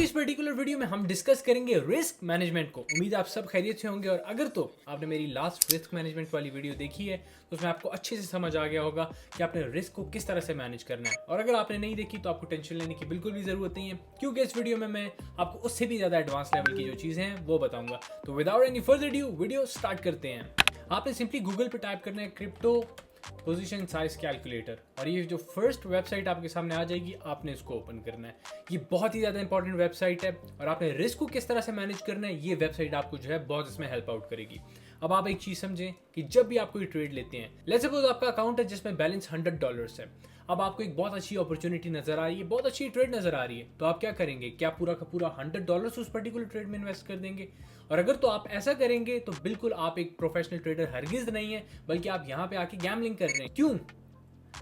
इस particular video में हम डिस्कस करेंगे रिस्क मैनेजमेंट को। उम्मीद है आप सब खैरियत से होंगे और अगर तो आपने मेरी लास्ट रिस्क मैनेजमेंट वाली वीडियो देखी है तो उसमें आपको अच्छे से समझ आ गया होगा कि आपने रिस्क को किस तरह से मैनेज करना है। और अगर आपने नहीं देखी तो आपको टेंशन लेने की बिल्कुल भी जरूरत नहीं है, क्योंकि इस वीडियो में मैं आपको उससे भी ज्यादा एडवांस लेवल की जो चीजें हैं वो बताऊंगा। तो without any further due video start करते हैं। आपने सिंपली गूगल पे टाइप करना है क्रिप्टो पोजीशन साइज कैलकुलेटर और ये जो फर्स्ट वेबसाइट आपके सामने आ जाएगी आपने इसको ओपन करना है। ये बहुत ही ज़्यादा इंपॉर्टेंट वेबसाइट है और आपने रिस्क को किस तरह से मैनेज करना है ये वेबसाइट आपको जो है बहुत इसमें हेल्प आउट करेगी। अब आप एक चीज़ समझें कि जब भी आप कोई ट्रेड लेते हैं, लेट्स सपोज आपका अकाउंट है जिसमें बैलेंस $100 है। अब आपको एक बहुत अच्छी अपॉर्चुनिटी नजर आ रही है, बहुत अच्छी ट्रेड नजर आ रही है, तो आप क्या करेंगे? क्या पूरा का पूरा $100 उस पर्टिकुलर ट्रेड में इन्वेस्ट कर देंगे? और अगर तो आप ऐसा करेंगे तो बिल्कुल आप एक प्रोफेशनल ट्रेडर हरगिज नहीं है, बल्कि आप यहाँ पे आके गैम्बलिंग कर रहे हैं। क्यों?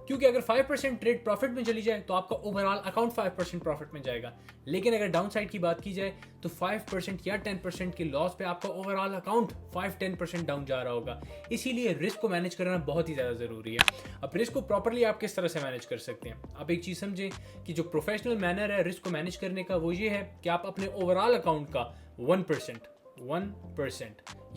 क्योंकि अगर 5% ट्रेड प्रॉफिट में चली जाए तो आपका ओवरऑल अकाउंट 5% प्रॉफिट में जाएगा, लेकिन अगर डाउन साइड की बात की जाए तो 5% या 10% के लॉस पे आपका ओवरऑल अकाउंट 5-10% डाउन जा रहा होगा। इसीलिए रिस्क को मैनेज करना बहुत ही ज़्यादा ज़रूरी है। अब रिस्क को प्रॉपरली आप किस तरह से मैनेज कर सकते हैं? आप एक चीज़ समझें कि जो प्रोफेशनल मैनर है रिस्क को मैनेज करने का वो ये है कि आप अपने ओवरऑल अकाउंट का 1%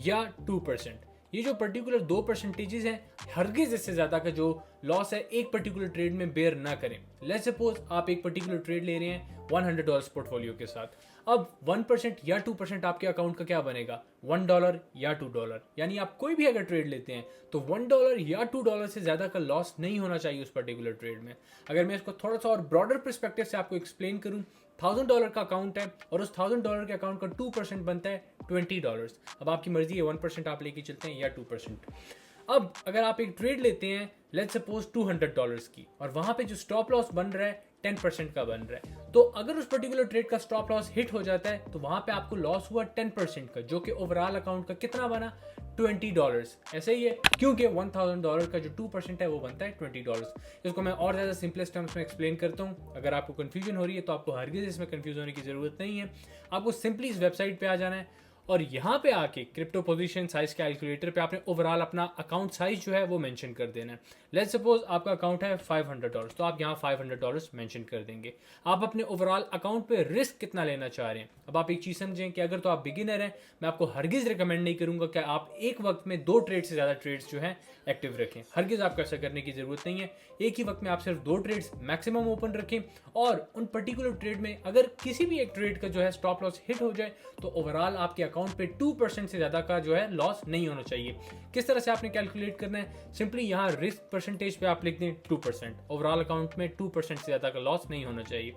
या 2%, ये जो पर्टिकुलर 2% हैं, हरगिज इससे ज्यादा का जो लॉस है एक पर्टिकुलर ट्रेड में बेयर ना करें। लेट्स सपोज आप एक पर्टिकुलर ट्रेड ले रहे हैं $100 पोर्टफोलियो के साथ। अब 1% या 2% आपके अकाउंट का क्या बनेगा? $1 या $2। यानी आप कोई भी अगर ट्रेड लेते हैं तो $1 या $2 से ज्यादा का लॉस नहीं होना चाहिए उस पर्टिकुलर ट्रेड में। अगर मैं इसको थोड़ा सा और ब्रॉडर पर्सपेक्टिव से आपको एक्सप्लेन करूं, $1000 का अकाउंट है और उस $1000 के अकाउंट का 2% बनता है $20। अब आपकी मर्जी है 1% आप लेके चलते हैं या 2%। अब अगर आप एक ट्रेड लेते हैं लेट्स सपोज $200 की और वहां पे जो स्टॉप लॉस बन रहा है 10% का बन रहा है, तो अगर उस पर्टिकुलर ट्रेड का स्टॉप लॉस हिट हो जाता है तो वहां पे आपको लॉस हुआ 10% का, जो कि ओवरऑल अकाउंट का कितना बना? $20। ऐसे ही है क्योंकि $1000 का जो 2% है वो बनता है $20। इसको मैं और ज़्यादा सिंपलेस्ट टर्म्स में एक्सप्लेन करता हूँ। अगर आपको कंफ्यूजन हो रही है तो आपको हरगिज इसमें कंफ्यूज होने की ज़रूरत नहीं है। आपको सिंपली इस वेबसाइट पे आ जाना है और यहाँ पे आके क्रिप्टो पोजीशन साइज कैलकुलेटर पे आपने ओवरऑल अपना अकाउंट साइज जो है वो मेंशन कर देना है। लेट्स सपोज आपका अकाउंट है $500, तो आप यहाँ $500 मेंशन कर देंगे। आप अपने ओवरऑल अकाउंट पे रिस्क कितना लेना चाह रहे हैं? अब आप एक चीज़ समझें कि अगर तो आप बिगिनर हैं, मैं आपको हरगिज रिकमेंड नहीं करूँगा कि आप एक वक्त में 2 ट्रेड से ज़्यादा ट्रेड्स जो हैं एक्टिव रखें। हरगिज आपको ऐसा करने की ज़रूरत नहीं है। एक ही वक्त में आप सिर्फ 2 ट्रेड्स मैक्सिमम ओपन रखें और उन पर्टिकुलर ट्रेड में अगर किसी भी एक ट्रेड का जो है स्टॉप लॉस हिट हो जाए तो ओवरऑल आपके अकाउंट पे 2% से ज़्यादा का जो है लॉस नहीं होना चाहिए। किस तरह से आपने कैलकुलेट करना है? सिंपली यहाँ रिस्क परसेंटेज पे आप लिख दें 2%। ओवरऑल अकाउंट में 2% से ज़्यादा का लॉस नहीं होना चाहिए।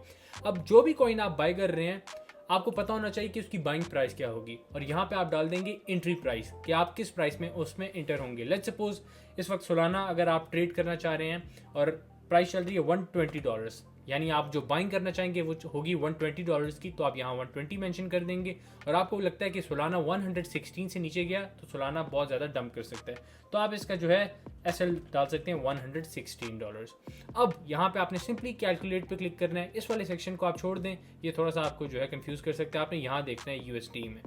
अब जो भी कॉइन आप बाय कर रहे हैं आपको पता होना चाहिए कि उसकी बाइंग प्राइस क्या होगी और यहाँ पे आप डाल देंगे एंट्री प्राइस कि आप किस प्राइस में उसमें इंटर होंगे। लेट्स सपोज इस वक्त सोलाना अगर आप ट्रेड करना चाह रहे हैं और प्राइस चल रही है $120, यानी आप जो बाइंग करना चाहेंगे वो होगी $120 की, तो आप यहाँ 120 मेंशन कर देंगे। और आपको लगता है कि सोलाना 116 से नीचे गया तो सोलाना बहुत ज़्यादा डंप कर सकता है, तो आप इसका जो है SL डाल सकते हैं $116। अब यहाँ पे आपने सिंपली कैलकुलेट पे क्लिक करना है। इस वाले सेक्शन को आप छोड़ दें, ये थोड़ा सा आपको जो है कंफ्यूज कर सकता है। आपने यहाँ देखना है USD में।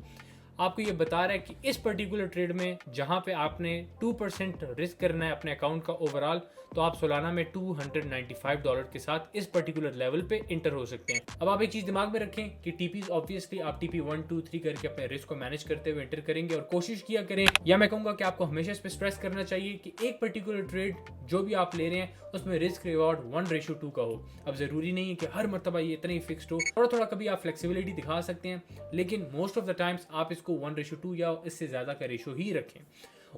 आपको ये बता रहा है कि इस पर्टिकुलर ट्रेड में जहां पे आपने 2% रिस्क करना है अपने अकाउंट का ओवरऑल, तो आप सोलाना में $295 के साथ इस पर्टिकुलर लेवल पे इंटर हो सकते हैं। अब आप एक चीज दिमाग में रखें कि टीपीज ऑब्वियसली आप टीपी 1 2 3 करके अपने रिस्क को मैनेज करते हुए इंटर करेंगे और कोशिश किया करें, या मैं कहूंगा कि आपको हमेशा इस पे स्ट्रेस करना चाहिए कि एक पर्टिकुलर ट्रेड जो भी आप ले रहे हैं उसमें रिस्क रिवॉर्ड 1:2 का हो। अब जरूरी नहीं है कि हर मरतबा ये इतना ही फिक्स्ड हो, थोड़ा थोड़ा कभी आप फ्लेक्सिबिलिटी दिखा सकते हैं, लेकिन मोस्ट ऑफ द टाइम्स आप इसको 1:2 या इससे ज्यादा का रेशो ही रखें।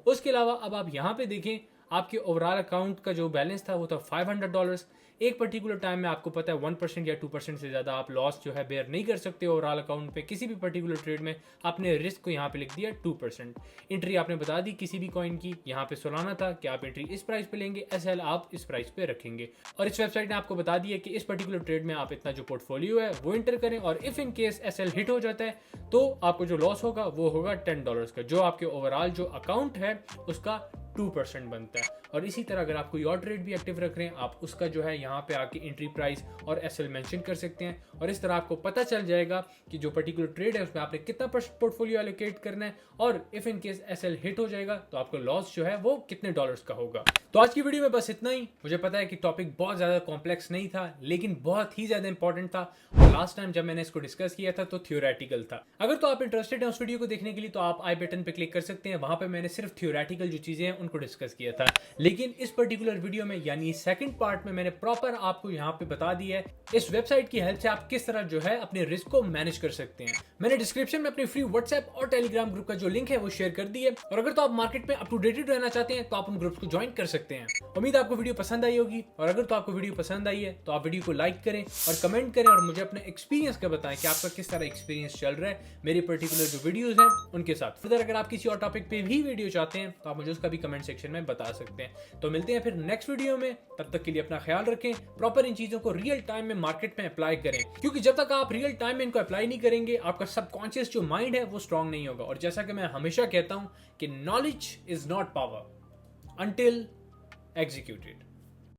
उसके अलावा अब आप यहाँ पे देखें आपके ओवरऑल अकाउंट का जो बैलेंस था वो था $500। एक पर्टिकुलर टाइम में आपको पता है 1% या 2% से ज़्यादा आप लॉस जो है बेयर नहीं कर सकते ओवरऑल अकाउंट पे। किसी भी पर्टिकुलर ट्रेड में आपने रिस्क को यहाँ पे लिख दिया 2%। एंट्री आपने बता दी किसी भी कॉइन की, यहाँ पे सोलाना था कि आप एंट्री इस प्राइस पे लेंगे, SL आप इस प्राइस पे रखेंगे। और इस वेबसाइट ने आपको बता दिया कि इस पर्टिकुलर ट्रेड में आप इतना जो पोर्टफोलियो है वो एंटर करें और if in case SL hit हो जाता है तो आपको जो लॉस होगा वो होगा $10 का, जो आपके ओवरऑल जो अकाउंट है उसका 2% बनता है। और इसी तरह अगर आप कोई और ट्रेड भी एक्टिव रख रहे हैं, आप उसका जो है यहाँ पे आके एंट्री प्राइस और एसएल मेंशन कर सकते हैं, और इस तरह आपको पता चल जाएगा कि जो पर्टिकुलर ट्रेड है उसमें आपने कितना पोर्टफोलियो एलोकेट करना है, और if in case SL hit हो जाएगा तो आपको लॉस जो है वो कितने डॉलर्स का होगा। तो आज की वीडियो में बस इतना ही। मुझे पता है कि टॉपिक बहुत ज्यादा कॉम्प्लेक्स नहीं था, लेकिन बहुत ही ज्यादा इंपॉर्टेंट था, और लास्ट टाइम जब मैंने इसको डिस्कस किया था तो थियोरेटिकल था। अगर तो आप इंटरेस्टेड हैं उस वीडियो को देखने के लिए तो आप आई बटन पे क्लिक कर सकते हैं, वहां पे मैंने सिर्फ थियोरेटिकल जो चीजें हैं उनको डिस्कस किया था। लेकिन इस पर्टिकुलर वीडियो में यानी सेकंड पार्ट में मैंने प्रॉपर आपको यहाँ पे बता दिया है इस वेबसाइट की हेल्प से आप किस तरह जो है अपने रिस्क को मैनेज कर सकते हैं। मैंने डिस्क्रिप्शन में अपनी फ्री व्हाट्सएप और टेलीग्राम ग्रुप का जो लिंक है वो शेयर कर दी है, और अगर तो आप मार्केट में अप टू डेटेड रहना चाहते हैं तो आप उन ग्रुप्स को ज्वाइन कर सकते हैं। उम्मीद है आपको वीडियो पसंद आई होगी, और अगर तो आपको वीडियो पसंद आई है तो आप वीडियो को लाइक करें और कमेंट करें, और मुझे अपने एक्सपीरियंस का बताएं कि आपका किस तरह एक्सपीरियंस चल रहा है मेरे पर्टिकुलर जो वीडियोस हैं उनके साथ। फिर अगर आप किसी और टॉपिक पे भी वीडियो चाहते हैं तो आप मुझे उसका भी कमेंट सेक्शन में बता सकते हैं। तो मिलते हैं फिर नेक्स्ट वीडियो में, तब तक के लिए अपना ख्याल रखें, प्रॉपर इन चीजों को रियल टाइम में मार्केट में अप्लाई करें, क्योंकि जब तक आप रियल टाइम में इनको अप्लाई नहीं करेंगे आपका सबकॉन्शियस जो माइंड है वो स्ट्रांग नहीं होगा। और जैसा कि मैं हमेशा कहता हूं कि knowledge is not power until executed।